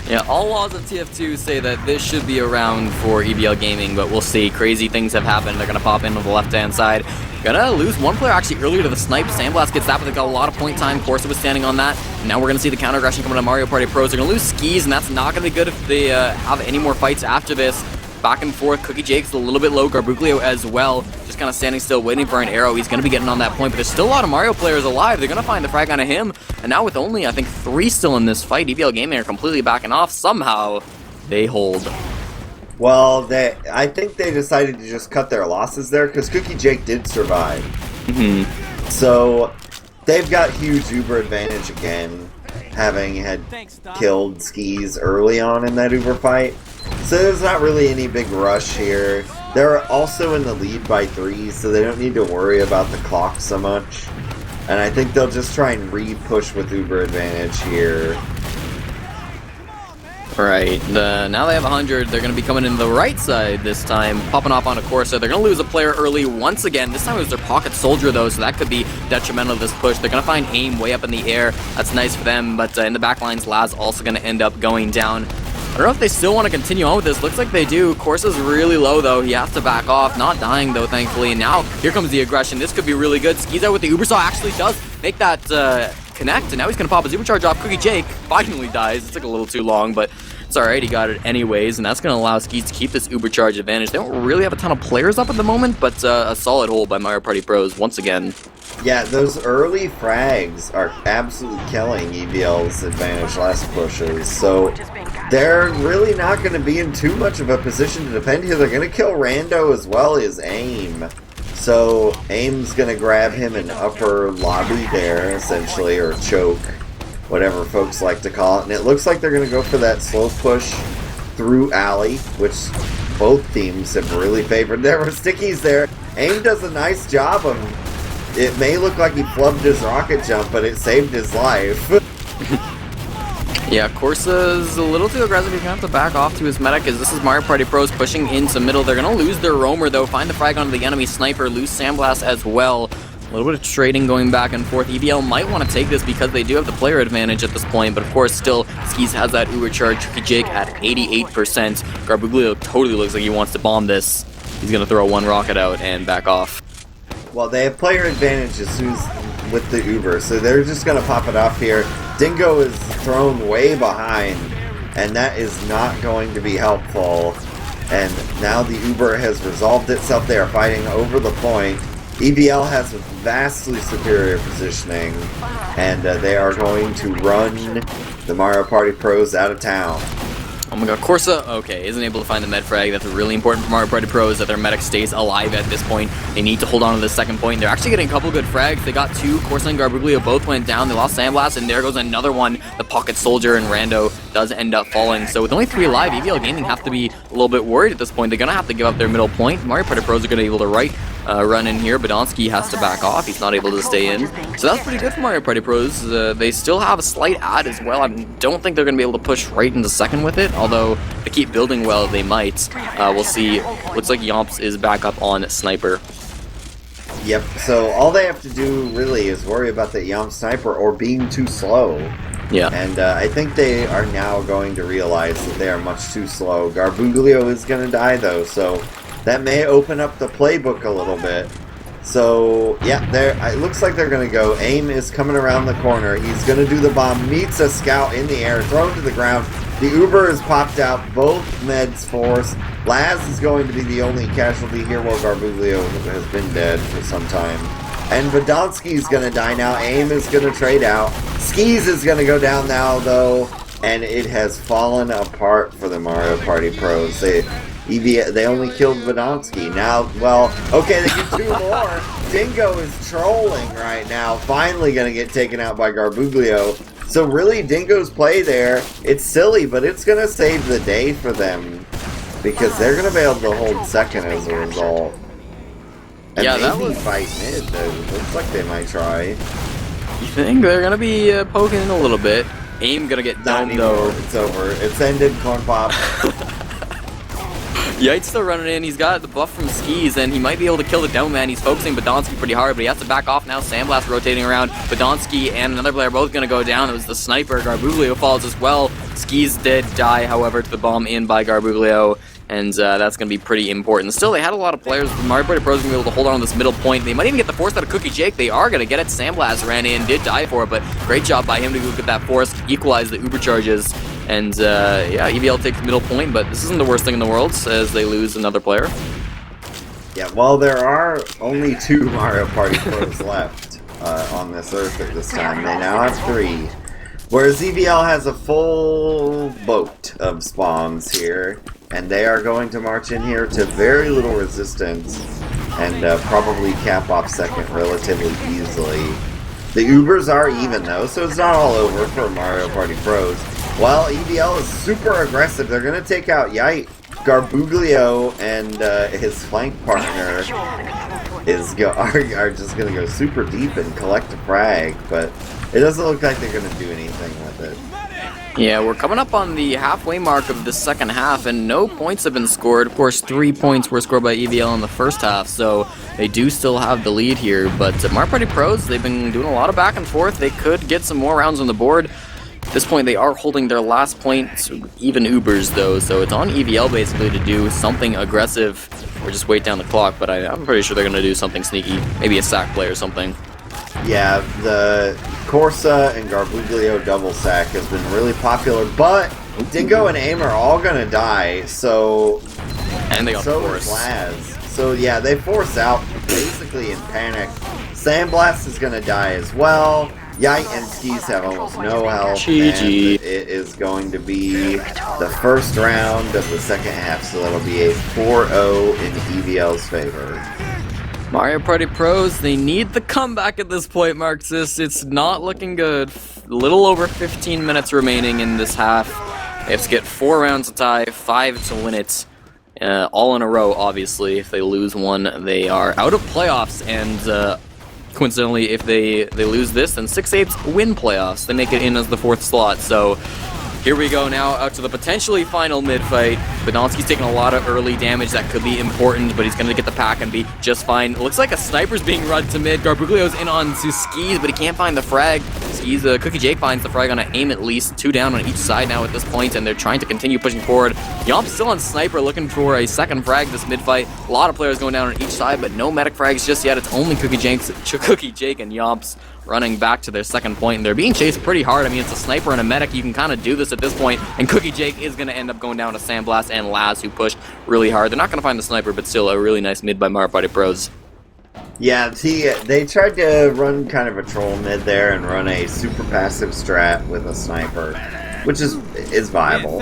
Yeah, all laws of TF2 say that this should be a round for EVL Gaming, but we'll see. Crazy things have happened. They're going to pop in on the left-hand side. Gonna lose one player actually earlier to the snipe. Sandblast gets that, but they got a lot of point time. Corsa was standing on that. Now we're gonna see the counter aggression coming to Mario Party Pros. They're gonna lose Skis, and that's not gonna be good if they have any more fights after this. Back and forth. Cookie Jake's a little bit low. Garbuglio as well. Just kind of standing still, waiting for an arrow. He's gonna be getting on that point, but there's still a lot of Mario players alive. They're gonna find the frag onto him. And now with only, I think, 3 still in this fight, EVL Gaming are completely backing off. Somehow, they hold. Well, I think they decided to just cut their losses there, because Cookie Jake did survive. So they've got huge Uber advantage again, having had killed Skis early on in that Uber fight. So there's not really any big rush here. They're also in the lead by 3, so they don't need to worry about the clock so much. And I think they'll just try and re-push with Uber advantage here. Right, now they have 100, they're going to be coming in the right side this time, popping off onto Corsa. They're going to lose a player early once again. This time it was their pocket soldier though, so that could be detrimental to this push. They're going to find aim way up in the air. That's nice for them, but in the back lines, Laz also going to end up going down. I don't know if they still want to continue on with this. Looks like they do. Corsa's really low though. He has to back off. Not dying though, thankfully. And now here comes the aggression. This could be really good. Skis out with the Ubersaw actually does make that connect, and now he's going to pop his Ubercharge off. Cookie Jake finally dies. It took a little too long, but it's alright, he got it anyways, and that's going to allow Skis to keep this Ubercharge advantage. They don't really have a ton of players up at the moment, but a solid hold by Mario Party Pros once again. Yeah, those early frags are absolutely killing EVL's advantage last pushes, so they're really not going to be in too much of a position to defend here. They're going to kill Rando as well as Aim. So Aim's going to grab him in upper lobby there, essentially, or choke, whatever folks like to call it. And it looks like they're going to go for that slow push through alley, which both teams have really favored. There were stickies there. Aim does a nice job of, it may look like he flubbed his rocket jump, but it saved his life. Yeah, Corsa's a little too aggressive. He's going to have to back off to his medic, as this is Mario Party Pros pushing into middle. They're going to lose their roamer though, find the frag onto the enemy sniper, lose Sandblast as well. A little bit of trading going back and forth. EVL might want to take this because they do have the player advantage at this point, but of course still, Skis has that Uber charge. Cookie Jake at 88%. Garbuglio totally looks like he wants to bomb this. He's going to throw one rocket out and back off. Well, they have player advantage as soon as with the Uber, so they're just going to pop it off here. Dingo is thrown way behind, and that is not going to be helpful. And now the Uber has resolved itself. They are fighting over the point. EVL has vastly superior positioning, and they are going to run the Mario Party Pros out of town. Oh my god, Corsa, okay, isn't able to find the med frag. That's really important for Mario Party Pros, that their medic stays alive at this point. They need to hold on to the second point. They're actually getting a couple good frags. They got 2. Corsa and Garbuglio both went down. They lost Sandblast, and there goes another one. The Pocket Soldier and Rando does end up falling. So with only 3 alive, EVL Gaming have to be a little bit worried at this point. They're going to have to give up their middle point. Mario Party Pros are going to be able to run in here. Badonsky has to back off. He's not able to stay in. So that's pretty good for Mario Party Pros. They still have a slight ad as well. I don't think they're going to be able to push right into second with it, although if they keep building well, they might. We'll see. Looks like Yomps is back up on Sniper. Yep, so all they have to do really is worry about the Yomp Sniper or being too slow. Yeah. And I think they are now going to realize that they are much too slow. Garbuglio is going to die though, so that may open up the playbook a little bit. So, yeah, it looks like they're going to go. Aim is coming around the corner. He's going to do the bomb, meets a scout in the air, thrown to the ground. The Uber has popped out, both meds force. Laz is going to be the only casualty here, while Garbuglio has been dead for some time. And Badonsky is going to die now. Aim is going to trade out. Skis is going to go down now, though. And it has fallen apart for the Mario Party Pros. They only killed Badonsky. Now, well, okay, they get 2 more. Dingo is trolling right now. Finally going to get taken out by Garbuglio. So really, Dingo's play there, it's silly, but it's going to save the day for them. Because they're going to be able to hold second as a result. And yeah, that maybe was... fight mid, though. Looks like they might try. You think they're going to be poking in a little bit? Aim going to get domed, though. It's over. It's ended, Cornpop. Yaite's still running in. He's got the buff from Skis, and he might be able to kill the Down Man. He's focusing Badonsky pretty hard, but he has to back off now. Sandblast rotating around. Badonsky and another player both going to go down. It was the sniper. Garbuglio falls as well. Skis did die, however, to the bomb in by Garbuglio, and that's going to be pretty important. Still, they had a lot of players. Mario Party Pros going to be able to hold on to this middle point. They might even get the force out of Cookie Jake. They are going to get it. Sandblast ran in, did die for it, but great job by him to go get that force, equalize the Uber charges. And yeah, EVL takes the middle point, but this isn't the worst thing in the world as they lose another player. Yeah, well, there are only 2 Mario Party Pros left on this Earth at this time. They now have 3. Whereas EVL has a full boat of spawns here, and they are going to march in here to very little resistance and probably cap off second relatively easily. The Ubers are even though, so it's not all over for Mario Party Pros. Well, EVL is super aggressive. They're going to take out Yite. Garbuglio and his flank partner are just going to go super deep and collect a frag, but it doesn't look like they're going to do anything with it. Yeah, we're coming up on the halfway mark of the second half, and no points have been scored. Of course, 3 points were scored by EVL in the first half, so they do still have the lead here. But Mario Party Pros, they've been doing a lot of back and forth. They could get some more rounds on the board. At this point, they are holding their last point, even Ubers though, so it's on EVL basically to do something aggressive or just wait down the clock, but I'm pretty sure they're going to do something sneaky, maybe a sack play or something. Yeah, the Corsa and Garbuglio double sack has been really popular, but Dingo and Aim are all going to die, so... And they got so force. Laz. So yeah, they force out basically in panic. Sandblast is going to die as well. Yite and Skis have almost no health, GG. and it is going to be the first round of the second half, so that'll be a 4-0 in EVL's favor. Mario Party Pros, they need the comeback at this point, Marxist. It's not looking good. A little over 15 minutes remaining in this half. They have to get 4 rounds to tie, 5 to win it. All in a row, obviously. If they lose one, they are out of playoffs, and coincidentally, if they lose this, then 6-8 win playoffs. They make it in as the 4th slot, so here we go now out to the potentially final mid-fight. Badonsky's taking a lot of early damage that could be important, but he's going to get the pack and be just fine. It looks like a sniper's being run to mid. Garbuglio's in on to Skis, but he can't find the frag. Skis, Cookie Jake finds the frag on an Aim at least. 2 down on each side now at this point, and they're trying to continue pushing forward. Yomp's still on Sniper looking for a second frag this mid-fight. A lot of players going down on each side, but no medic frags just yet. It's only Cookie Jake and Yomps running back to their second point, and they're being chased pretty hard. I mean, it's a sniper and a medic. You can kind of do this at this point, and Cookie Jake is going to end up going down to Sandblast and Laz, who pushed really hard. They're not going to find the sniper, but still a really nice mid by Mario Party Pros. Yeah, they tried to run kind of a troll mid there and run a super passive strat with a sniper, which is viable,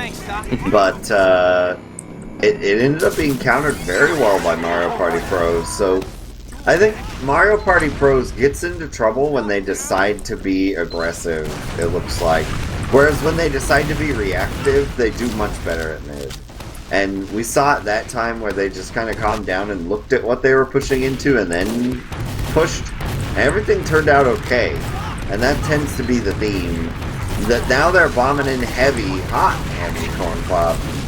but it ended up being countered very well by Mario Party Pros, so I think Mario Party Pros gets into trouble when they decide to be aggressive, it looks like. Whereas when they decide to be reactive, they do much better at mid. And we saw it that time where they just kind of calmed down and looked at what they were pushing into and then pushed. And everything turned out okay. And that tends to be the theme. That now they're bombing in heavy, hot heavy Cornpop.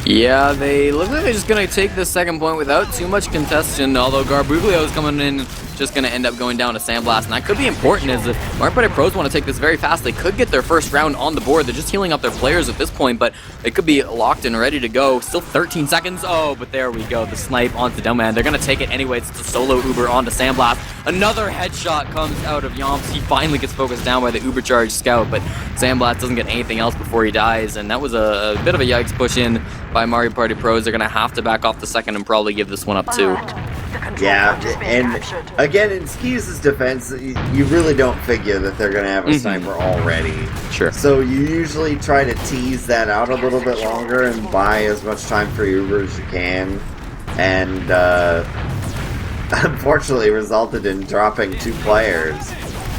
Yeah, they look like they're just going to take the second point without too much contestation, although Garbuglio is coming in, just going to end up going down to Sandblast, and that could be important as if Mario Party Pros want to take this very fast. They could get their first round on the board. They're just healing up their players at this point, but they could be locked and ready to go. Still 13 seconds. Oh, but there we go. The snipe onto Dumman. They're going to take it anyways. It's a solo Uber onto Sandblast. Another headshot comes out of Yomps. He finally gets focused down by the Uber charge scout, but Sandblast doesn't get anything else before he dies, and that was a bit of a yikes push in by Mario Party Pros. They're going to have to back off the second and probably give this one up too. Yeah, and again, in Skis' defense, you really don't figure that they're going to have a sniper already. Sure. So you usually try to tease that out a little bit longer and buy as much time for Uber as you can. And unfortunately resulted in dropping 2 players.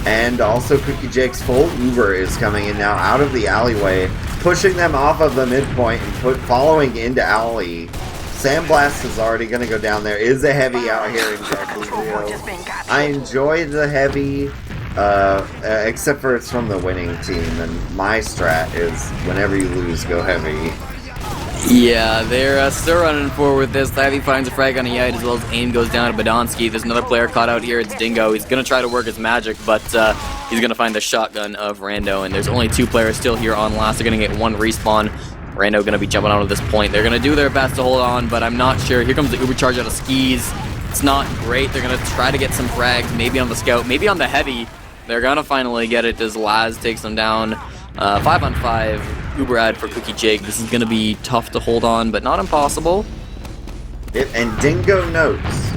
And also Cookie Jake's full Uber is coming in now out of the alleyway, pushing them off of the midpoint and following into alley. Sandblast is already going to go down there. Is a heavy out here in Garbuglio. I enjoy the heavy, except for it's from the winning team, and my strat is whenever you lose, go heavy. Yeah, they're still running forward with this. Heavy finds a frag on a Yite as well as aim goes down to Badonsky. There's another player caught out here. It's Dingo. He's going to try to work his magic, but he's going to find the shotgun of Rando. And there's only 2 players still here on last. They're going to get 1 respawn. Rando going to be jumping out at this point. They're going to do their best to hold on, but I'm not sure. Here comes the Uber charge out of skis. It's not great. They're going to try to get some frags, maybe on the scout, maybe on the heavy. They're going to finally get it as Laz takes them down. 5 on 5. Uber ad for Cookie Jake. This is going to be tough to hold on, but not impossible. And Dingo notes,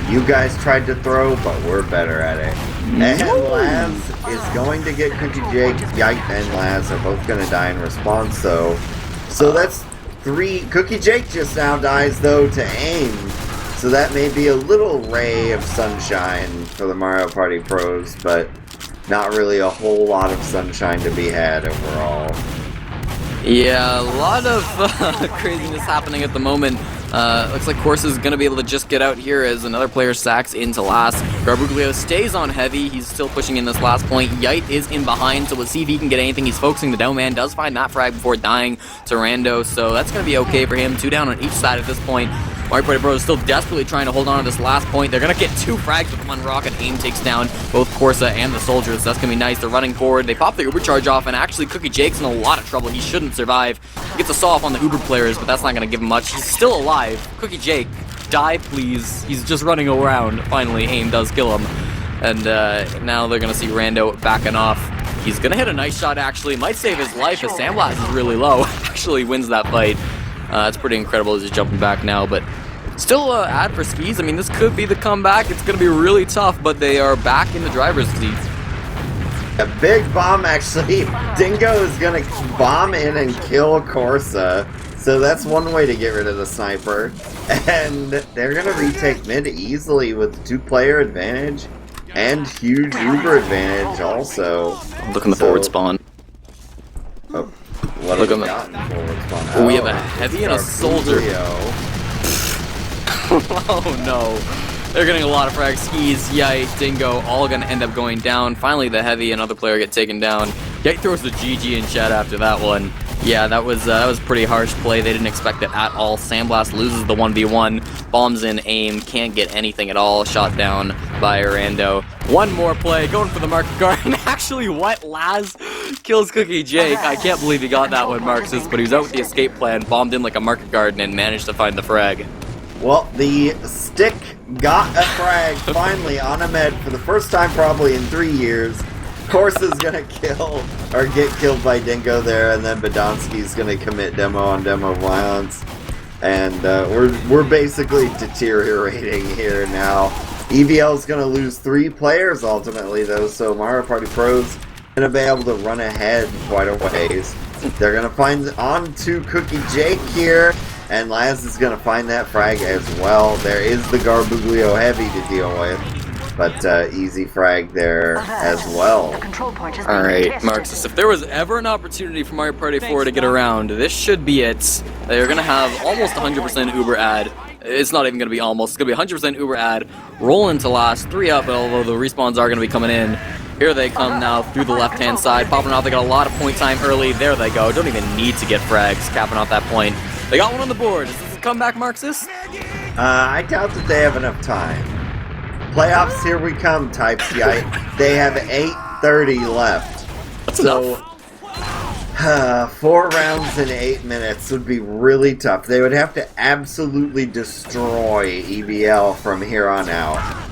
you guys tried to throw, but we're better at it. And Laz is going to get Cookie Jake. Yite and Laz are both going to die in response, though. So that's 3. Cookie Jake just now dies, though, to aim. So that may be a little ray of sunshine for the Mario Party pros, but not really a whole lot of sunshine to be had overall. Yeah, a lot of craziness happening at the moment. Looks like Corsa is going to be able to just get out here as another player sacks into last. Garbuglio stays on heavy. He's still pushing in this last point. Yite is in behind, so we'll see if he can get anything. He's focusing the down man. Does find that frag before dying to Rando, so that's going to be okay for him. 2 down on each side at this point. Mario Party Bros is still desperately trying to hold on to this last point. They're going to get 2 frags with 1 rocket. Aim takes down both Corsa and the soldiers. That's going to be nice. They're running forward. They pop the Uber charge off, and actually Cookie Jake's in a lot of trouble. He shouldn't survive. He gets a saw off on the Uber players, but that's not going to give him much. He's still alive. Cookie Jake, die please. He's just running around. Finally, aim does kill him. And now they're going to see Rando backing off. He's going to hit a nice shot, actually. Might save his life as Sandblast is really low. Actually wins that fight. It's pretty incredible as he's jumping back now, but still ad for skis. I mean, this could be the comeback. It's going to be really tough, but they are back in the driver's seat. A big bomb, actually. Dingo is going to bomb in and kill Corsa. So that's one way to get rid of the sniper. And they're going to retake mid easily with 2-player advantage and huge Uber advantage also. Look in the forward spawn. Oh, what Look have on we the got in forward spawn? we have a heavy and a soldier. Oh no. They're getting a lot of frags. Skis, Yite, Dingo, all gonna end up going down. Finally the heavy, another player get taken down. Yite throws the GG in chat after that one. Yeah, that was pretty harsh play. They didn't expect it at all. Sandblast loses the 1v1. Bombs in aim, can't get anything at all. Shot down by Rando. One more play, going for the market guard. And actually, what? Laz kills Cookie Jake. I can't believe he got that one, Marxist, but he was out with the escape plan, bombed in like a market garden, and managed to find the frag. Well, the stick got a frag finally on a med for the first time probably in 3 years. Corsa's gonna kill or get killed by Dingo there, and then Badonsky's gonna commit demo on demo violence. And we're basically deteriorating here now. EVL's gonna lose 3 players ultimately though, so Mario Party Pro's gonna be able to run ahead quite a ways. They're gonna find on to Cookie Jake here. And Laz is going to find that frag as well. There is the Garbuglio heavy to deal with, but easy frag there as well. Alright, Marxist, if there was ever an opportunity for Mario Party 4 to get around, this should be it. They're going to have almost 100% Uber ad. It's not even going to be almost. It's going to be 100% Uber ad. Roll into last, 3 up, although the respawns are going to be coming in. Here they come now through the left-hand side. Popping off, they got a lot of point time early. There they go. Don't even need to get frags, capping off that point. They got one on the board. Is this a comeback, Marxist? I doubt that they have enough time. Playoffs, here we come, types, Yite. They have 8:30 left. That's enough. 4 rounds in 8 minutes would be really tough. They would have to absolutely destroy EVL from here on out.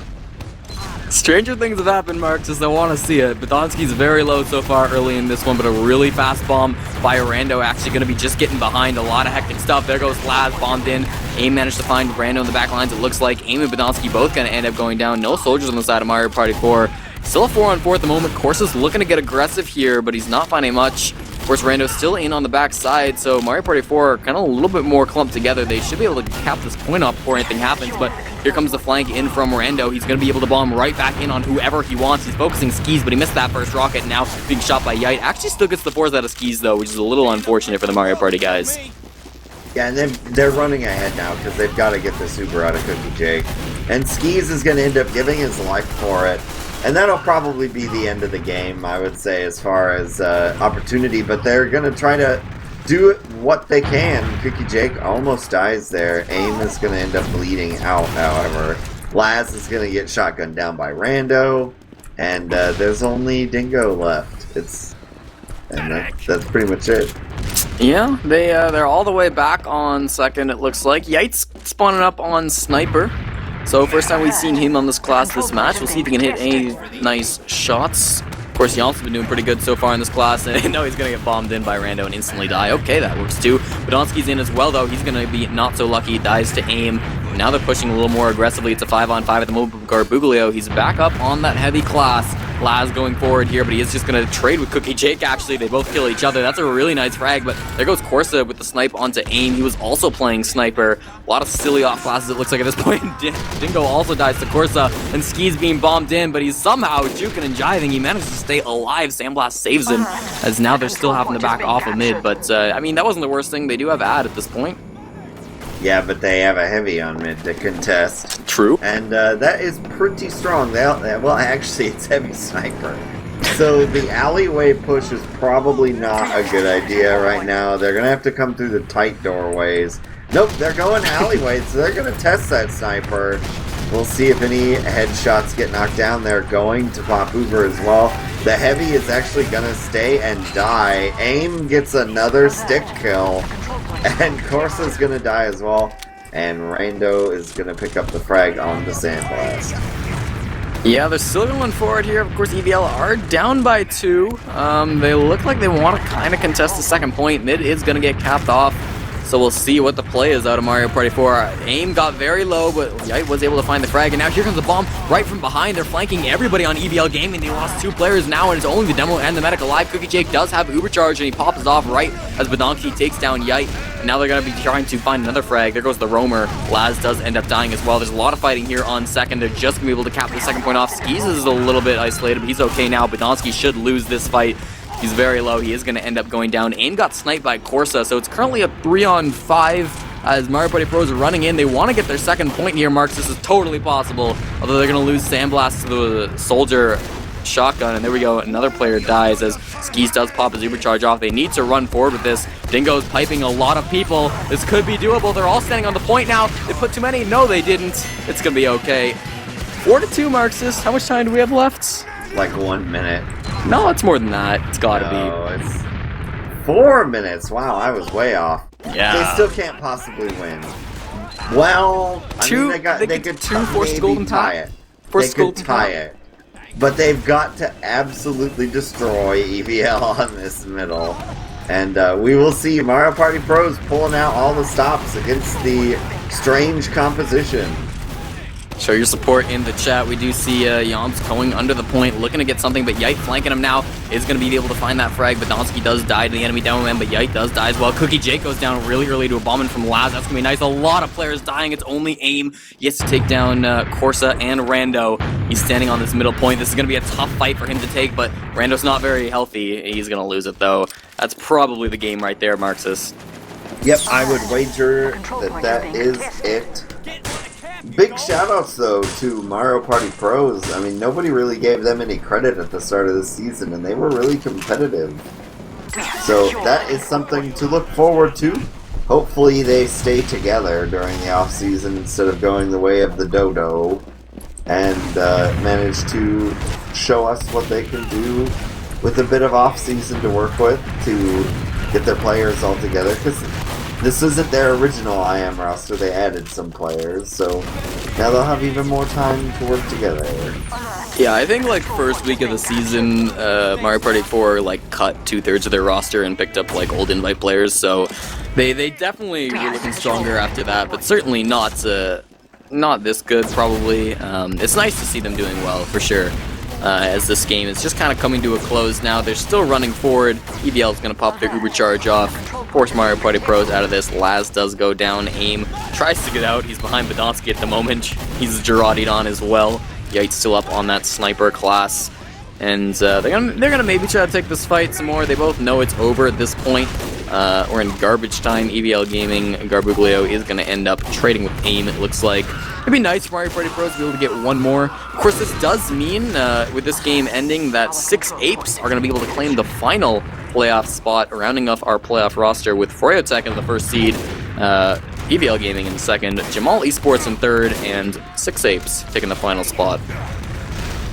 Stranger things have happened, Marxist. I want to see it. Badonsky's very low so far early in this one, but a really fast bomb by Rando actually going to be just getting behind. A lot of hectic stuff. There goes Laz, bombed in. Aim managed to find Rando in the back lines. It looks like Aim and Badonsky both going to end up going down. No soldiers on the side of Mario Party 4. Still a 4-on-4 at the moment. Corsa's looking to get aggressive here, but he's not finding much. Of course, Rando's still in on the back side, so Mario Party 4 are kind of a little bit more clumped together. They should be able to cap this point off before anything happens, but here comes the flank in from Rando. He's going to be able to bomb right back in on whoever he wants. He's focusing skis, but he missed that first rocket, now being shot by Yite. Actually still gets the 4s out of skis, though, which is a little unfortunate for the Mario Party guys. Yeah, and then they're running ahead now because they've got to get the super out of Cookie Jake. And Skis is going to end up giving his life for it. And that'll probably be the end of the game, I would say, as far as opportunity. But they're going to try to do what they can. Cookie Jake almost dies there. AIM is going to end up bleeding out, however. Laz is going to get shotgunned down by Rando. And there's only Dingo left. That's pretty much it. Yeah, they're all the way back on second, it looks like. Yite's spawning up on Sniper. So first time we've seen him on this class this match. We'll see if he can hit any nice shots. Of course, Yom's been doing pretty good so far in this class, and no, he's gonna get bombed in by Rando and instantly die. Okay, that works too. Badonsky's in as well, though. He's gonna be not so lucky. He dies to AIM. Now they're pushing a little more aggressively. It's a 5-on-5 at the moment. Garbuglio, he's back up on that heavy class. Laz going forward here, but he is just going to trade with Cookie Jake, actually. They both kill each other. That's a really nice frag, but there goes Corsa with the snipe onto AIM. He was also playing Sniper. A lot of silly off classes, it looks like, at this point. Dingo also dies to Corsa, and Ski's being bombed in, but he's somehow juking and jiving. He manages to stay alive. Sandblast saves him, as now they're still having to back off of mid, but, I mean, that wasn't the worst thing. They do have ad at this point. Yeah, but they have a heavy on mid to contest. True. And that is pretty strong. Well, actually, it's heavy sniper. So the alleyway push is probably not a good idea right now. They're going to have to come through the tight doorways. Nope, they're going alleyways, so they're going to test that sniper. We'll see if any headshots get knocked down. They're going to pop Uber as well. The heavy is actually going to stay and die. AIM gets another stick kill. And Corsa's going to die as well. And Rando is going to pick up the frag on the Sandblast. Yeah, they're still going forward here. Of course, EVL are down by 2. They look like they want to kind of contest the second point. Mid is going to get capped off. So we'll see what the play is out of Mario Party 4. AIM got very low, but Yite was able to find the frag. And now here comes the bomb right from behind. They're flanking everybody on EVL Gaming. They lost 2 players now, and it's only the Demo and the Medic alive. Cookie Jake does have Uber Charge, and he pops off right as Badonki takes down Yite. And now they're going to be trying to find another frag. There goes the Roamer. Laz does end up dying as well. There's a lot of fighting here on second. They're just going to be able to cap the second point off. Skis is a little bit isolated, but he's okay now. Badonski should lose this fight. He's very low. He is going to end up going down. AIM got sniped by Corsa, so it's currently a 3-on-5 as Mario Party Pros are running in. They want to get their second point here, Marks. This is totally possible, although they're going to lose Sandblast to the Soldier shotgun. And there we go. Another player dies as Skis does pop his Uber Charge off. They need to run forward with this. Dingo's piping a lot of people. This could be doable. They're all standing on the point now. They put too many. No, they didn't. It's going to be okay. 4-2, Marxist. How much time do we have left? Like 1 minute. No, it's more than that. It's gotta be. It's 4 minutes. Wow, I was way off. Yeah. They still can't possibly win. Well, they could two forced golden tie it. They could tie it. But they've got to absolutely destroy EVL on this middle. And we will see Mario Party Pros pulling out all the stops against the strange composition. Show your support in the chat. We do see Yomps going under the point, looking to get something, but Yite flanking him now is going to be able to find that frag. Badonsky does die to the enemy down man, but Yite does die as well. Cookie Jake goes down really early to a bombing from Laz. That's going to be nice. A lot of players dying. It's only AIM. He has to take down Corsa and Rando. He's standing on this middle point. This is going to be a tough fight for him to take, but Rando's not very healthy. He's going to lose it, though. That's probably the game right there, Marxist. Yep, I would wager that is it. Big shoutouts though to Mario Party Pros. I mean, nobody really gave them any credit at the start of the season, and they were really competitive. So that is something to look forward to. Hopefully they stay together during the off season instead of going the way of the dodo, and manage to show us what they can do with a bit of off season to work with to get their players all together. Because this isn't their original IM roster, they added some players, so now they'll have even more time to work together. Yeah, I think like first week of the season, Mario Party 4 like cut 2/3 of their roster and picked up like old invite players, so they definitely were looking stronger after that, but certainly not this good probably. It's nice to see them doing well for sure. As this game is just kind of coming to a close now. They're still running forward. EVL is going to pop their Uber Charge off, force Mario Party Pros out of this. Laz does go down. AIM tries to get out. He's behind Badonsky at the moment. He's Girardied on as well. Yite's still up on that sniper class. And they're gonna maybe try to take this fight some more. They both know it's over at this point. We're in garbage time. EVL Gaming, Garbuglio is going to end up trading with AIM, it looks like. It'd be nice for Mario Party Pros to be able to get one more. Of course, this does mean, with this game ending, that 6 apes are going to be able to claim the final playoff spot, rounding off our playoff roster with Froyotech in the first seed, EVL Gaming in second, Jamal Esports in third, and Six Apes taking the final spot.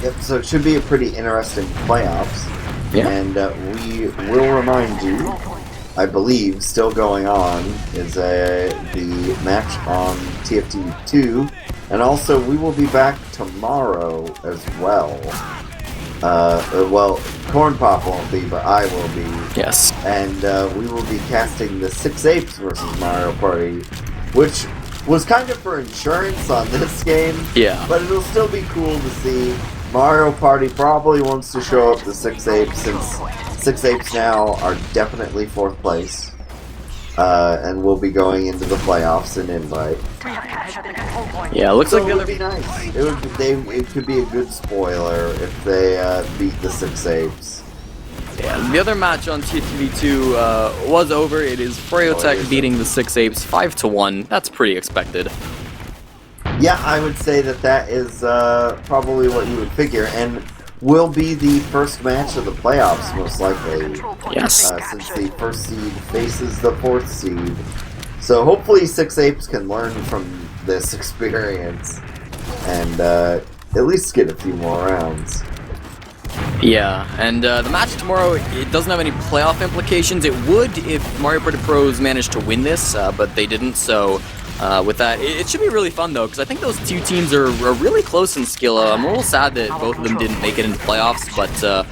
Yep, so it should be a pretty interesting playoffs. Yeah. And we will remind you, I believe, still going on is the match on TF2, and also we will be back tomorrow as well. Well, Cornpop won't be, but I will be. Yes. And we will be casting the Six Apes versus Mario Party, which was kind of for insurance on this game. Yeah. But it'll still be cool to see. Mario Party probably wants to show up the Six Apes, since Six Apes now are definitely 4th place. And we'll be going into the playoffs in Invite. Yeah, it looks So like the it would other... be nice. It could be a good spoiler if they beat the Six Apes. Yeah, the other match on TF2 was over. It is Froyotech beating the Six Apes 5-1. That's pretty expected. Yeah, I would say that is probably what you would figure, and will be the first match of the playoffs, most likely. Yes. Since the first seed faces the 4th seed. So hopefully Six Apes can learn from this experience and at least get a few more rounds. Yeah, and the match tomorrow, it doesn't have any playoff implications. It would if Mario Party Pros managed to win this, but they didn't, so with that, it should be really fun though, because I think those two teams are really close in skill. I'm a little sad that both of them didn't make it into playoffs, but of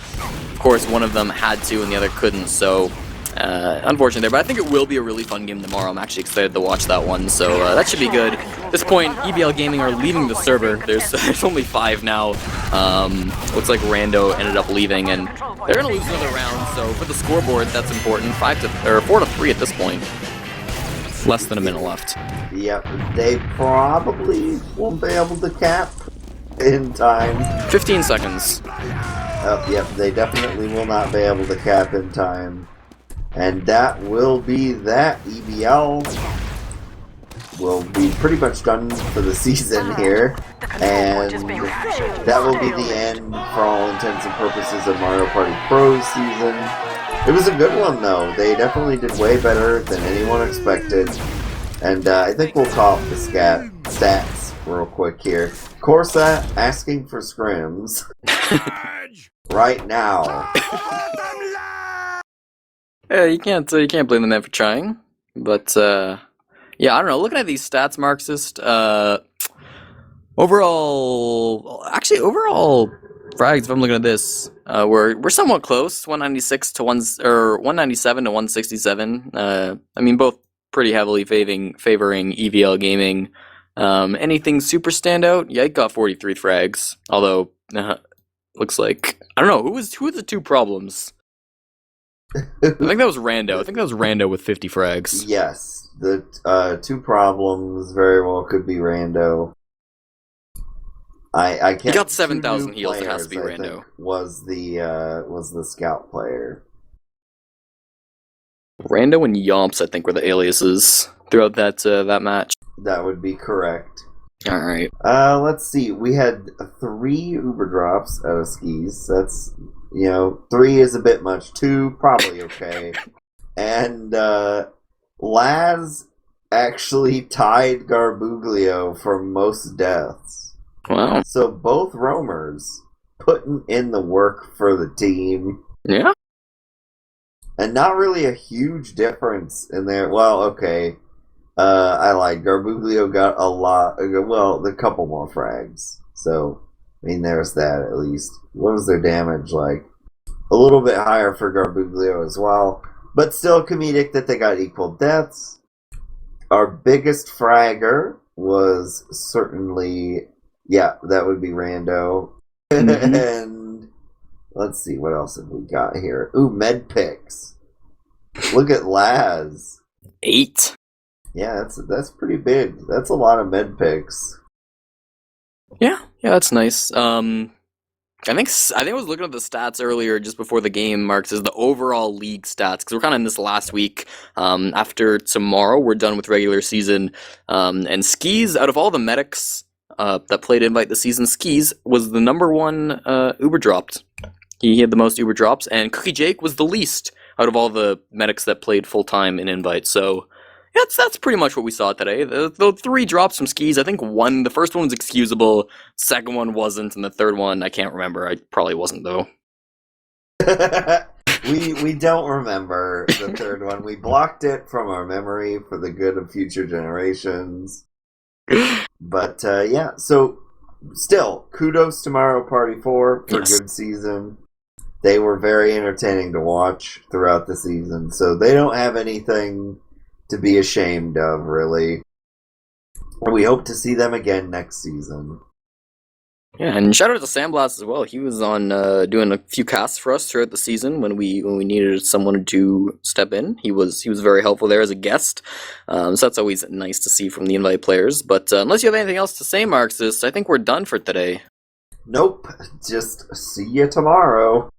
course one of them had to and the other couldn't, so unfortunate there. But I think it will be a really fun game tomorrow. I'm actually excited to watch that one, so that should be good. At this point, EVL Gaming are leaving the server. There's only 5 now. Looks like Rando ended up leaving, and they're gonna lose another round. So for the scoreboard, that's important. 4-3 at this point. Less than a minute left. Yep, they probably won't be able to cap in time. 15 seconds. Yep, they definitely will not be able to cap in time. And that will be that. EVL will be pretty much done for the season here. And that will be the end, for all intents and purposes, of Mario Party Pro's season. It was a good one, though. They definitely did way better than anyone expected. And I think we'll talk the stats real quick here. Corsa asking for scrims right now. Yeah, you can't blame the man for trying. But yeah, I don't know. Looking at these stats, Marxist, overall frags. If I'm looking at this, we're somewhat close. 196 to 197 to 167. I mean, both pretty heavily favoring EVL Gaming. Anything super standout? Yike got 43 frags. Although looks like, I don't know, who was the two problems? I think that was Rando with 50 frags. Yes, the two problems very well could be Rando. I can't. He got 7,000 heals. It has to be I Rando. think was the scout player. Rando and Yomps, I think, were the aliases throughout that match. That would be correct. All right. Let's see. We had 3 Uber drops out of skis. That's, 3 is a bit much. 2 probably okay. And Laz actually tied Garbuglio for most deaths. Wow. So both roamers putting in the work for the team. Yeah. And not really a huge difference in there. Well, okay. I lied. Garbuglio got a couple more frags. So, I mean, there's that at least. What was their damage like? A little bit higher for Garbuglio as well. But still comedic that they got equal deaths. Our biggest fragger was certainly, that would be Rando. Mm-hmm. And let's see, what else have we got here? Ooh, med picks. Look at Laz. 8. Yeah, that's pretty big. That's a lot of med picks. Yeah, that's nice. I think I was looking at the stats earlier just before the game, Marks, is the overall league stats, because we're kind of in this last week. After tomorrow, we're done with regular season. And Skis, out of all the medics that played Invite this season, Skis was the number 1 Uber dropped. He had the most Uber drops, and Cookie Jake was the least out of all the medics that played full time in Invite. So yeah, that's pretty much what we saw today. The 3 drops from skis. I think the first one was excusable, second one wasn't, and the third one I can't remember. I probably wasn't though. we don't remember the third one. We blocked it from our memory for the good of future generations. But yeah, so still, kudos to Mario Party 4 for a good season. They were very entertaining to watch throughout the season, so they don't have anything to be ashamed of, really. We hope to see them again next season. Yeah, and shout out to Sandblast as well. He was on doing a few casts for us throughout the season when we needed someone to step in. He was very helpful there as a guest. So that's always nice to see from the Invite players. But unless you have anything else to say, Marxist, I think we're done for today. Nope. Just see you tomorrow.